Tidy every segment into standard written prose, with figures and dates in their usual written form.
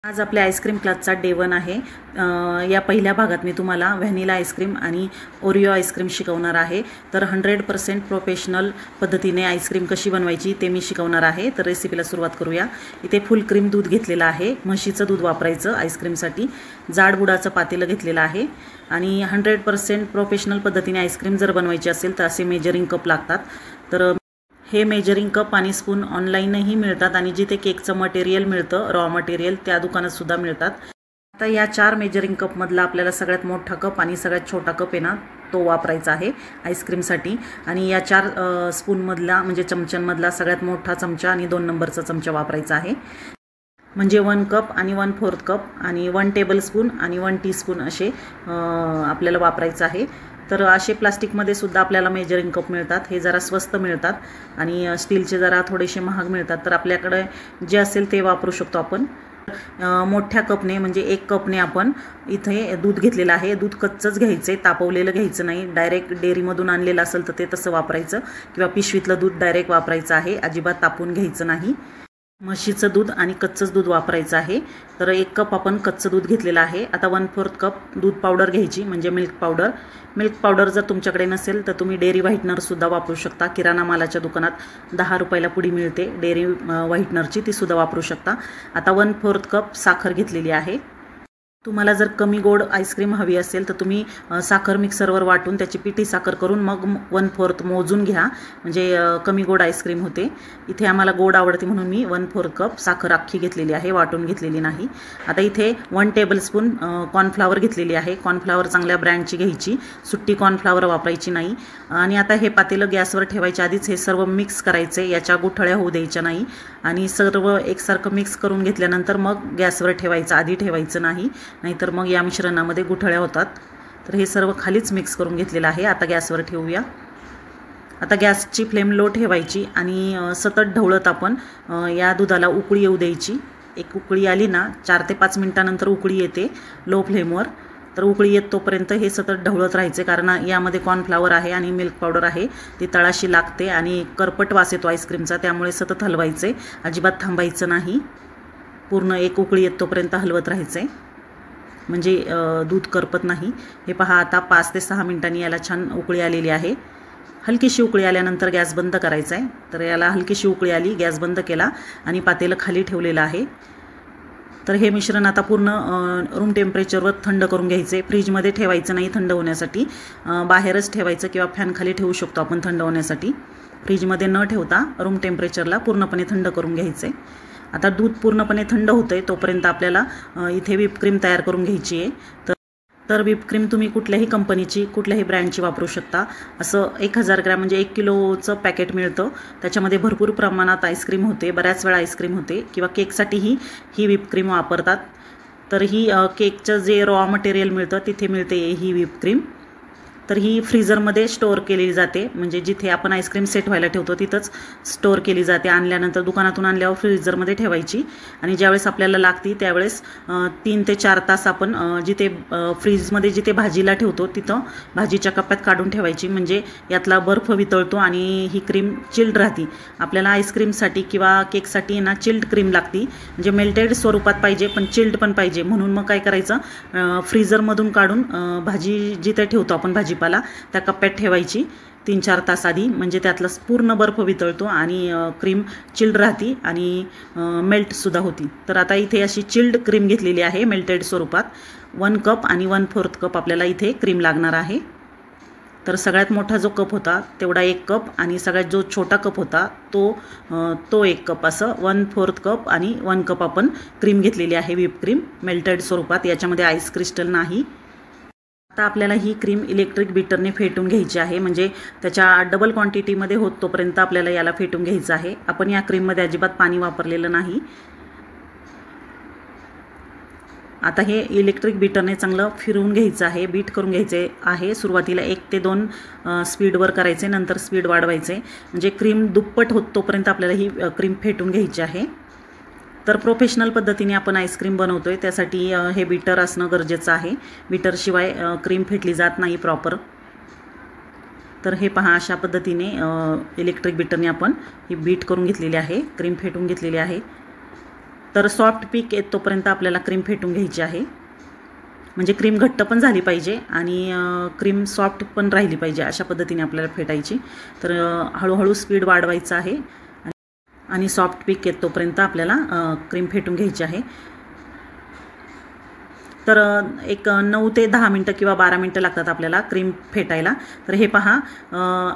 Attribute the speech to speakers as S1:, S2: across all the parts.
S1: आज आपल्या आईस्क्रीम क्लासचा डे 1 आहे। या पहिल्या भागात मी तुम्हाला व्हॅनिला आईस्क्रीम आणि ओरिओ आईस्क्रीम शिकवणार आहे। तर 100% प्रोफेशनल पद्धतीने आईस्क्रीम कशी बनवायची ते मी शिकवणार आहे। तर रेसिपीला सुरुवात करूया। इथे फुल क्रीम दूध घेतलेलं आहे, म्हशीचं दूध वापरायचं आईस्क्रीमसाठी। जाड बुडाचं पातेलं घेतलेलं आहे आणि 100% प्रोफेशनल पद्धतीने आईस्क्रीम जर बनवायची असेल तर असे मेजरिंग कप लागतात। तर हे मेजरिंग कप आणि स्पून ऑनलाईनही मिळतात आणि जिथे केकचं मटेरियल मिळतं रॉ मटेरियल त्या दुकानात सुद्धा मिळतात। आता या 4 मेजरिंग कप मधला आपल्याला सगळ्यात मोठा कप आणि सगळ्यात छोटा कप आहे ना तो वापरायचा आहे आईस्क्रीमसाठी। आणि या 4 स्पून मधला म्हणजे चमच्यांमधला सगळ्यात मोठा चमचा आणि 2 नंबरचा चमचा वापरायचा आहे। म्हणजे 1 कप आणि 1/4 कप आणि 1 टेबलस्पून आणि 1 टीस्पून असे आपल्याला वापरायचं आहे। तर असे प्लास्टिकमध्ये सुद्धा आपल्याला मेजरिंग कप मिळतात, हे जरा स्वस्त मिळतात आणि स्टीलचे जरा थोडेसे महाग मिळतात। तर आपल्याकडे जे असेल ते वापरू शकतो आपण। मोठ्या कपने म्हणजे 1 कपने आपण इथे दूध घेतलेलं आहे। दूध कच्चंच घ्यायचं, तापवलेलं घ्यायचं नाही। डायरेक्ट डेअरीमधून आणलेलं असेल तर ते तसं वापरायचं किंवा पिशवीतलं दूध डायरेक्ट वापरायचं आहे, अजिबात तापवून घ्यायचं नाही। म्हशीचं दूध आणि कच्चंच दूध वापरायचं आहे। तर 1 कप आपण कच्चं दूध घेतलेलं आहे। आता 1/4 कप दूध पावडर घ्यायची म्हणजे मिल्क पावडर। मिल्क पावडर जर तुमच्याकडे नसेल तर तुम्ही डेअरी व्हाईटनरसुद्धा वापरू शकता। किराणा मालाच्या दुकानात 10 रुपयाला पुडी मिळते डेअरी व्हाईटनरची, ती सुद्धा वापरू शकता। आता 1/4 कप साखर घेतलेली आहे। तुम्हाला जर कमी गोड आईस्क्रीम हवी असेल तर तुम्ही साखर मिक्सरवर वाटून त्याची पिठी साखर करून मग 1/4 मोजून घ्या, म्हणजे कमी गोड आईस्क्रीम होते। इथे आम्हाला गोड आवडते म्हणून मी 1/4 कप साखर अख्खी घेतलेली आहे, वाटून घेतलेली नाही। आता इथे 1 टेबलस्पून कॉर्नफ्लावर घेतलेली आहे। कॉर्नफ्लावर चांगल्या ब्रँडची घ्यायची, सुट्टी कॉर्नफ्लावर वापरायची नाही। आणि आता हे पातेलं गॅसवर ठेवायच्या आधीच हे सर्व मिक्स करायचे, याच्या गुठळ्या होऊ द्यायच्या नाही। आणि सर्व एकसारखं मिक्स करून घेतल्यानंतर मग गॅसवर ठेवायचं, आधी ठेवायचं नाही, नाहीतर मग या मिश्रणामध्ये गुठळ्या होतात। तर हे सर्व खालीच मिक्स करून घेतलेलं आहे। आता गॅसवर ठेवूया। आता गॅसची फ्लेम लो ठेवायची आणि सतत ढवळत आपण या दुधाला उकळी येऊ द्यायची। एक उकळी आली ना 4 ते 5 मिनिटांनंतर उकळी येते लो फ्लेमवर। तर उकळी येत तोपर्यंत हे सतत ढवळत राहायचे, कारण यामध्ये कॉर्नफ्लावर आहे आणि मिल्क पावडर आहे, ती तळाशी लागते आणि करपट वास येतो आईस्क्रीमचा, त्यामुळे सतत हलवायचे, अजिबात थांबायचं नाही। पूर्ण एक उकळी येत तोपर्यंत हलवत राहायचे, म्हणजे दूध करपत नाही। हे पहा, आता 5 ते 6 मिनिटांनी याला छान उकळी आलेली आहे। हलकीशी उकळी आल्यानंतर गॅस बंद करायचा आहे। तर याला हलकीशी उकळी आली, गॅस बंद केला आणि पातेलं खाली ठेवलेलं आहे। तर हे मिश्रण आता पूर्ण रूम टेम्परेचरवर थंड करून घ्यायचे। फ्रीजमध्ये ठेवायचं नाही थंड होण्यासाठी, बाहेरच ठेवायचं किंवा फॅन खाली ठेवू शकतो आपण थंड होण्यासाठी। फ्रीजमध्ये न ठेवता रूम टेम्परेचरला पूर्णपणे थंड करून घ्यायचे। आता दूध पूर्णपणे थंड होतंय तोपर्यंत आपल्याला इथे व्हिप क्रीम तयार करून घ्यायची आहे। तर व्हिप क्रीम तुम्ही कुठल्याही कंपनीची, कुठल्याही ब्रँडची वापरू शकता। असं 1000 ग्रॅम म्हणजे 1 किलोचं पॅकेट मिळतं, त्याच्यामध्ये भरपूर प्रमाणात आईस्क्रीम होते, बऱ्याच वेळा आईस्क्रीम होते, किंवा केकसाठीही ही व्हिप क्रीम वापरतात। तर ही केकचं जे रॉ मटेरियल मिळतं तिथे मिळते ही व्हिप क्रीम। तर ही फ्रीजरमध्ये स्टोअर केली जाते, म्हणजे जिथे आपण आईस्क्रीम सेट व्हायला ठेवतो तिथंच स्टोअर केली जाते। आणल्यानंतर दुकानातून आणल्यावर फ्रीजरमध्ये ठेवायची आणि ज्यावेळेस आपल्याला लागती त्यावेळेस 3 ते 4 तास आपण जिथे फ्रीजमध्ये जिथे भाजीला ठेवतो तिथं भाजीच्या कप्प्यात काढून ठेवायची, म्हणजे यातला बर्फ वितळतो आणि ही क्रीम चिल्ड राहते। आपल्याला आईस्क्रीमसाठी किंवा केकसाठी ना चिल्ड क्रीम लागती, म्हणजे मेल्टेड स्वरूपात पाहिजे पण चिल्ड पण पाहिजे। म्हणून मग काय करायचं, फ्रीजरमधून काढून भाजी जिथे ठेवतो आपण भाजीपाला त्या कप्प्यात ठेवायची 3-4 तास आधी, म्हणजे त्यातला पूर्ण बर्फ वितळतो आणि क्रीम चिल्ड राहती आणि मेल्टसुद्धा होती। तर आता इथे अशी चिल्ड क्रीम घेतलेली आहे मेल्टेड स्वरूपात। 1 कप आणि 1/4 कप आपल्याला इथे क्रीम लागणार आहे। तर सगळ्यात मोठा जो कप होता तेवढा 1 कप आणि सगळ्यात जो छोटा कप होता तो 1 कप, असं 1/4 कप आणि 1 कप आपण क्रीम घेतलेली आहे व्हिप क्रीम मेल्टेड स्वरूपात, याच्यामध्ये आईस क्रिस्टल नाही। आता आपल्याला ही क्रीम इलेक्ट्रिक बीटरने फेटून घ्यायची आहे, म्हणजे त्याच्या डबल क्वांटिटीमध्ये होत तोपर्यंत आपल्याला याला फेटून घ्यायचं आहे। आपण या क्रीममध्ये अजिबात पाणी वापरलेलं नाही। आता हे इलेक्ट्रिक बीटरने चांगलं फिरवून घ्यायचं आहे, बीट करून घ्यायचे आहे। सुरुवातीला 1 ते 2 स्पीडवर करायचे, नंतर स्पीड वाढवायचे, म्हणजे क्रीम दुप्पट होत तोपर्यंत आपल्याला ही क्रीम फेटून घ्यायची आहे। तर प्रोफेशनल पद्धतीने आपण आईस्क्रीम बनवतोय, त्यासाठी हे बीटर असणं गरजेचं आहे। बीटरशिवाय क्रीम फेटली जात नाही प्रॉपर। तर हे पहा, अशा पद्धतीने इलेक्ट्रिक बीटरने आपण ही बीट करून घेतलेली आहे, क्रीम फेटून घेतलेली आहे। तर सॉफ्ट पीक येतोपर्यंत आपल्याला क्रीम फेटून घ्यायची आहे, म्हणजे क्रीम घट्ट पण झाली पाहिजे आणि क्रीम सॉफ्ट पण राहिली पाहिजे, अशा पद्धतीने आपल्याला फेटायची। तर हळूहळू स्पीड वाढवायचं आहे आणि सॉफ्ट पीक येतोपर्यंत आपल्याला क्रीम फेटून घ्यायची आहे। तर एक 9 ते 10 मिनटं किंवा 12 मिनटं लागतात आपल्याला क्रीम फेटायला। तर हे पहा,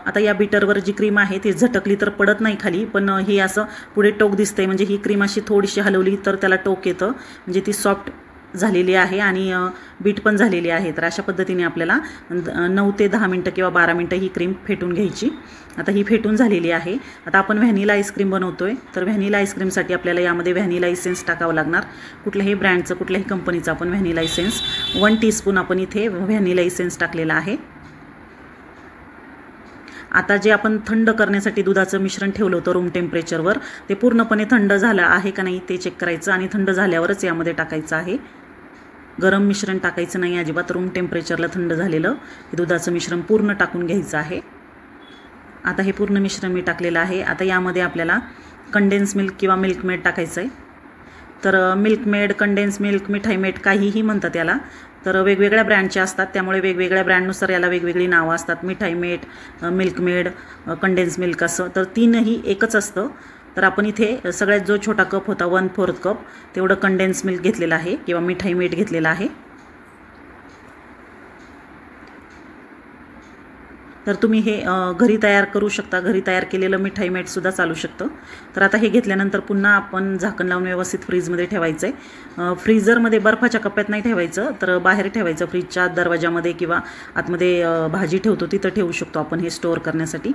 S1: आता या बीटरवर जी क्रीम आहे ती झटकली तर पडत नाही खाली, पण हे असं पुढे टोक दिसतंय, म्हणजे ही क्रीम अशी थोडीशी हलवली तर त्याला टोक येतं, म्हणजे ती सॉफ्ट झालेली आहे आणि बीट पण झालेली आहे। तर अशा पद्धतीने आपल्याला 9 ते 10 मिनटं किंवा 12 मिनटं ही क्रीम फेटून घ्यायची। आता ही फेटून झालेली आहे। आता आपण व्हॅनिला आईस्क्रीम बनवतोय, तर व्हॅनिला आईस्क्रीमसाठी आपल्याला यामध्ये व्हॅनिला इसेन्स टाकावं लागणार। कुठल्याही ब्रँडचं, कुठल्याही कंपनीचं आपण व्हॅनिला इसेन्स 1 टीस्पून आपण इथे व्हॅनिला इसेन्स टाकलेला आहे। आता जे आपण थंड करण्यासाठी दुधाचं मिश्रण ठेवलं होतं रूम टेम्परेचरवर, ते पूर्णपणे थंड झालं आहे का नाही ते चेक करायचं आणि थंड झाल्यावरच यामध्ये टाकायचं आहे। गरम मिश्रण टाकायचं नाही अजिबात, रूम टेम्परेचरला थंड झालेलं हे दुधाचं मिश्रण पूर्ण टाकून घ्यायचं आहे। आता हे पूर्ण मिश्रण मी टाकलेलं आहे। आता यामध्ये आपल्याला कंडेन्स मिल्क किंवा मिल्क मेड टाकायचं आहे। तर मिल्क मेड, कंडेन्स मिल्क, मिठाई मेड काहीही म्हणतात याला, तर वेगवेगळ्या ब्रँडचे असतात, त्यामुळे वेगवेगळ्या ब्रँडनुसार याला वेगवेगळी नावं असतात। मिठाई made, milk made, condensed milk असं, तर तीनही एकच असतं। तर आपण इथे सगळ्यात जो छोटा कप होता 1/4 कप तेवढं कंडेन्स मिल्क घेतलेलं आहे किंवा मिठाई मेड घेतलेला आहे। तर तुम्ही हे घरी तयार करू शकता, घरी तयार केलेलं मिठाई मेडसुद्धा चालू शकतं। तर आता हे घेतल्यानंतर पुन्हा आपण झाकण लावून व्यवस्थित फ्रीजमध्ये ठेवायचं आहे। फ्रीझरमध्ये बर्फाच्या कप्प्यात नाही ठेवायचं, तर बाहेर ठेवायचं, फ्रीजच्या दरवाजामध्ये किंवा आतमध्ये भाजी ठेवतो तिथं ठेवू शकतो आपण हे स्टोअर करण्यासाठी।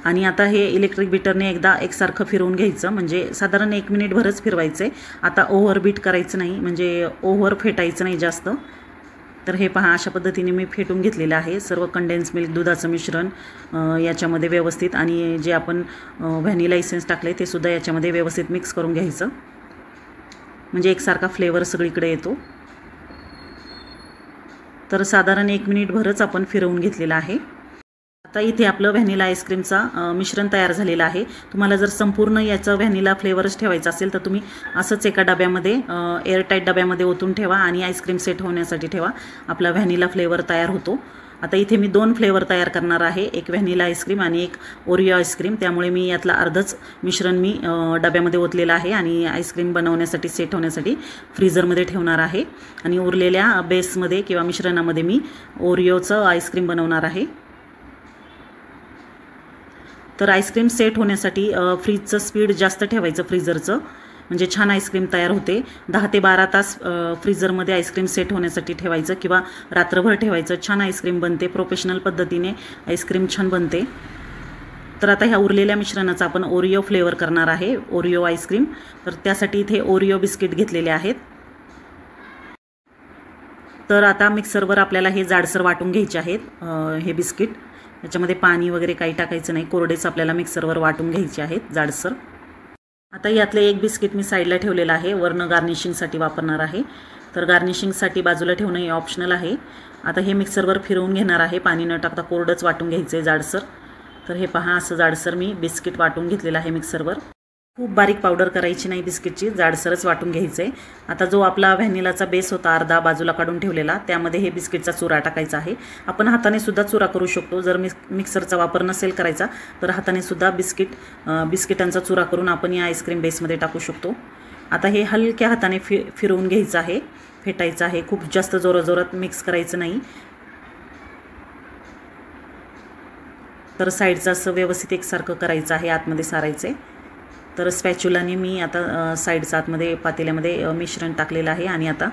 S1: आणि आता हे इलेक्ट्रिक बीटरने एकदा एकसारखं फिरवून घ्यायचं, म्हणजे साधारण 1 मिनिटभरच फिरवायचं आहे। आता ओव्हर बीट करायचं नाही, म्हणजे ओव्हर फेटायचं नाही जास्त। तर हे पहा, अशा पद्धतीने मी फेटून घेतलेलं आहे सर्व कंडेन्स मिल्क, दुधाचं मिश्रण याच्यामध्ये व्यवस्थित, आणि जे आपण व्हॅनिला इसेन्स टाकले ते सुद्धा याच्यामध्ये व्यवस्थित मिक्स करून घ्यायचं, म्हणजे एकसारखा फ्लेवर सगळीकडे येतो। तर साधारण 1 मिनिटभरच आपण फिरवून घेतलेलं आहे। आता इथे आपलं व्हॅनिला आईस्क्रीमचा मिश्रण तयार झालेलं आहे। तुम्हाला जर संपूर्ण याचं व्हॅनिला फ्लेवरच ठेवायचं असेल तर तुम्ही असंच एका डब्यामध्ये, एअरटाईट डब्यामध्ये ओतून ठेवा आणि आईस्क्रीम सेट होण्यासाठी ठेवा, आपला व्हॅनिला फ्लेवर तयार होतो। आता इथे मी 2 फ्लेवर तयार करणार आहे, एक व्हॅनिला आईस्क्रीम आणि एक ओरिओ आईस्क्रीम, त्यामुळे मी यातला अर्धच मिश्रण मी डब्यामध्ये ओतलेलं आहे आणि आईस्क्रीम बनवण्यासाठी, सेट होण्यासाठी फ्रीझरमध्ये ठेवणार आहे। आणि उरलेल्या बेसमध्ये किंवा मिश्रणामध्ये मी ओरिओचं आईस्क्रीम बनवणार आहे। तर आईस्क्रीम सेट होण्यासाठी फ्रीजचं स्पीड जास्त ठेवायचं फ्रीझरचं, म्हणजे छान आईस्क्रीम तयार होते। 10 ते 12 तास फ्रीझरमध्ये आईस्क्रीम सेट होण्यासाठी ठेवायचं किंवा रात्रभर ठेवायचं, छान आईस्क्रीम बनते, प्रोफेशनल पद्धतीने आईस्क्रीम छान बनते। तर आता ह्या उरलेल्या मिश्रणाचा आपण ओरिओ फ्लेवर करणार आहे, ओरिओ आईस्क्रीम। तर त्यासाठी इथे ओरिओ बिस्किट घेतलेले आहेत। तर आता मिक्सरवर आपल्याला हे जाडसर वाटून घ्यायचे आहेत हे बिस्किट, याच्यामध्ये पाणी वगैरे काही टाकायचं नाही, कोरडेच आपल्याला मिक्सरवर वाटून घ्यायचे आहेत जाडसर। आता यातले एक बिस्किट मी साईडला ठेवलेलं आहे, वरनं गार्निशिंगसाठी वापरणार आहे। तर गार्निशिंगसाठी बाजूला ठेवणं हे ऑप्शनल आहे। आता हे मिक्सरवर फिरवून घेणार आहे, पाणी न टाकता कोरडंच वाटून घ्यायचं आहे जाडसर। तर हे पहा, असं जाडसर मी बिस्किट वाटून घेतलेलं आहे मिक्सरवर। खूप बारीक पावडर करायची नाही बिस्किटची, जाडसरच वाटून घ्यायचं आहे। आता जो आपला व्हॅनिलाचा बेस होता अर्धा बाजूला काढून ठेवलेला, त्यामध्ये हे बिस्किटचा चुरा टाकायचा आहे। आपण हाताने सुद्धा चुरा करू शकतो, जर मिक्सरचा वापर नसेल करायचा तर हाताने सुद्धा बिस्किटांचा चुरा करून आपण या आईस्क्रीम बेसमध्ये टाकू शकतो। आता हे हलक्या हाताने फिरवून घ्यायचं आहे, फेटायचं आहे, खूप जास्त जोराजोरात मिक्स करायचं नाही। तर साईडचं असं व्यवस्थित एकसारखं करायचं आहे, आतमध्ये सारायचं आहे। तर स्पॅच्युलाने मी आता साईडच्या आतमध्ये पातेल्यामध्ये मिश्रण टाकलेलं आहे आणि आता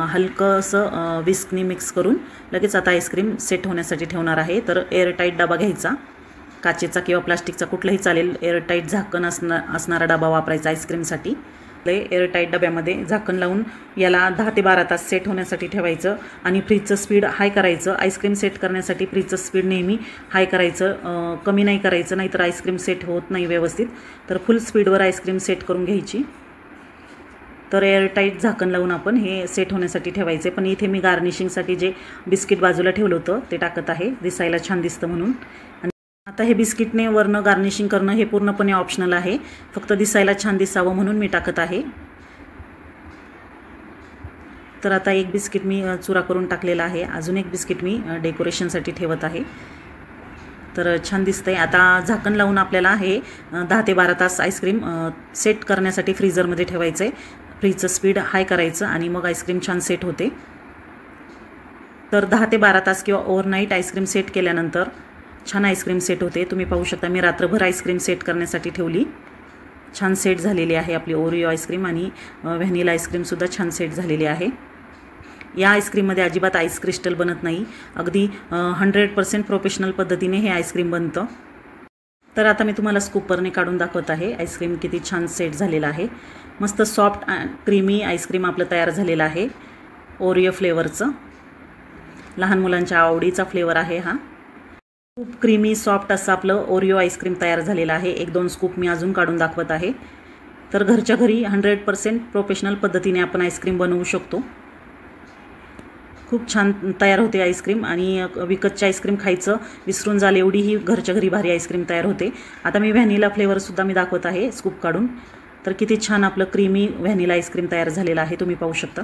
S1: हलकंसं विस्कनी मिक्स करून लगेच आता आईस्क्रीम सेट होण्यासाठी ठेवणार आहे। तर एअरटाईट डबा घ्यायचा, काचेचा किंवा प्लास्टिकचा कुठलाही चालेल, एअरटाईट झाकण असणारा डबा वापरायचा आईस्क्रीमसाठी। एअरटाईट डब्यामध्ये झाकण लावून याला 10 ते 12 तास सेट होण्यासाठी ठेवायचं आणि फ्रीजचं स्पीड हाय करायचं। आईस्क्रीम सेट करण्यासाठी फ्रीजचं स्पीड नेहमी हाय करायचं, कमी नाही करायचं, नाहीतर आईस्क्रीम सेट होत नाही व्यवस्थित। तर फुल स्पीडवर आईस्क्रीम सेट करून घ्यायची। तर एअरटाईट झाकण लावून आपण हे सेट होण्यासाठी ठेवायचे। पण इथे मी गार्निशिंगसाठी जे बिस्किट बाजूला ठेवलं होतं ते टाकत आहे, दिसायला छान दिसतं म्हणून। आता हे बिस्किटने वरनं गार्निशिंग करणं हे पूर्णपणे ऑप्शनल आहे, फक्त दिसायला छान दिसावं म्हणून मी टाकत आहे. तर आता एक बिस्किट मी चुरा करून टाकलेला आहे, अजून एक बिस्किट मी डेकोरेशनसाठी ठेवत आहे. तर छान दिसतंय. आता झाकण लावून आपल्याला हे 10 ते 12 तास आईस्क्रीम सेट करण्यासाठी फ्रीझरमध्ये ठेवायचं आहे. फ्रीजचं स्पीड हाय करायचं आणि मग आईस्क्रीम छान सेट होते. तर 10 ते 12 तास किंवा ओव्हरनाईट आईस्क्रीम सेट केल्यानंतर छान आईस्क्रीम सेट होते. तुम्ही पाहू शकता मी रात्रभर आईस्क्रीम सेट करण्यासाठी ठेवली. छान सेट झालेली आहे आपली ओरिओ आईस्क्रीम आणि व्हॅनिला आईस्क्रीमसुद्धा छान सेट झालेली आहे. या आईस्क्रीममध्ये अजिबात आईस क्रिस्टल बनत नाही, अगदी 100% प्रोफेशनल पद्धतीने हे आईस्क्रीम बनतं. तर आता मी तुम्हाला स्कूपरने काढून दाखवत आहे. आईस्क्रीम किती छान सेट झालेलं आहे. मस्त सॉफ्ट क्रीमी आईस्क्रीम आपलं तयार झालेलं आहे ओरिओ फ्लेवरचं. लहान मुलांच्या आवडीचा फ्लेवर आहे हा. खूप क्रीमी सॉफ्ट असं आपलं ओरिओ आईस्क्रीम तयार झालेलं आहे. 1-2 स्कूप मी अजून काढून दाखवत आहे. तर घरच्या घरी 100% प्रोफेशनल पद्धतीने आपण आईस्क्रीम बनवू शकतो. खूप छान तयार होते आईस्क्रीम आणि विकतची आईस्क्रीम खायचं विसरून जाल एवढी ही घरच्या घरी भारी आईस्क्रीम तयार होते. आता मी व्हॅनिला फ्लेवरसुद्धा मी दाखवत आहे स्कूप काढून. तर किती छान आपलं क्रीमी व्हॅनिला आईस्क्रीम तयार झालेलं आहे, तुम्ही पाहू शकता.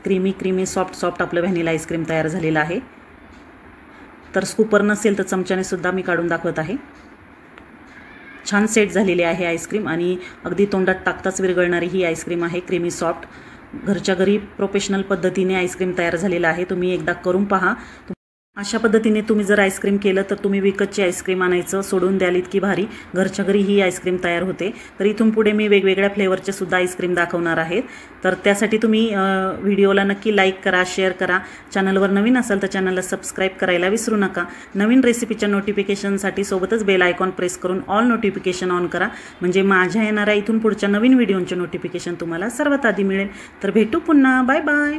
S1: क्रीमी सॉफ्ट आपलं व्हॅनिला आईस्क्रीम तयार झालेलं आहे. तर स्कूपर नसेल तर चमच्याने सुद्धा मी काढून दाखवत आहे. छान सेट झालेली आहे आईस्क्रीम आणि अगदी तोंडात टाकताच विरघळणारी ही आईस्क्रीम आहे. क्रीमी सॉफ्ट घरच्या घरी प्रोफेशनल पद्धतीने आईस्क्रीम तयार झालेलं आहे. तुम्ही एकदा करून पहा. अशा पद्धतीने तुम्ही जर आईस्क्रीम केलं तर तुम्ही विकतची आईस्क्रीम आणायचं सोडून द्याल, इतकी भारी घरच्या घरी ही आईस्क्रीम तयार होते. तर इथून पुढे मी वेगवेगळ्या फ्लेवरचे सुद्धा आईस्क्रीम दाखवणार आहेत. तर त्यासाठी तुम्ही व्हिडिओला नक्की लाईक करा, शेअर करा. चॅनलवर नवीन असाल तर चॅनलला सबस्क्राईब करायला विसरू नका. नवीन रेसिपीच्या नोटिफिकेशनसाठी सोबतच बेल आयकॉन प्रेस करून ऑल नोटिफिकेशन ऑन करा, म्हणजे माझ्या येणाऱ्या इथून पुढच्या नवीन व्हिडिओचे नोटिफिकेशन तुम्हाला सर्वात आधी मिळेल. तर भेटू पुन्हा. Bye bye.